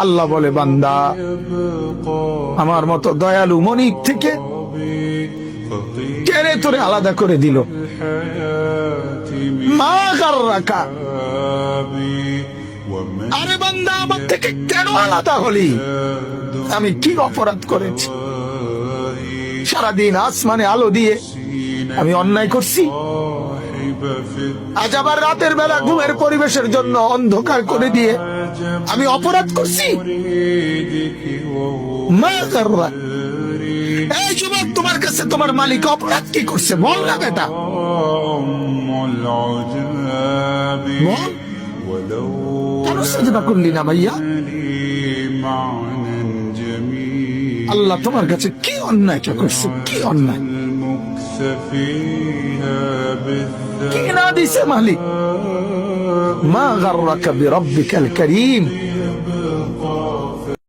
আল্লাহ বলে, বান্দা আমার মতো দয়ালু মনিব থেকে কেড়ে তোরে আলাদা করে দিল। মা গাররাকা, আরে বান্দা আমার থেকে কেন আলাদা হলি? আমি কি অপরাধ করেছি? সারাদিন আসমানে আলো দিয়ে আমি অন্যায় করছি, আজ আবার রাতের বেলা ঘুমের পরিবেশের জন্য অন্ধকার করে দিয়ে আমি অপরাধ করছি। মা গাররাকা, এই যুবক, তোমার কাছে তোমার মালিক অপরাধ কি করছে বল না বেটা, বল। কেন সাজদা করলি না ভাইয়া? আল্লাহ তোমার কাছে কি অন্যায়টা করছে? কি অন্যায় কি না দিছে মালিক? মা গাররাকা বিরাব্বিকাল কারীম,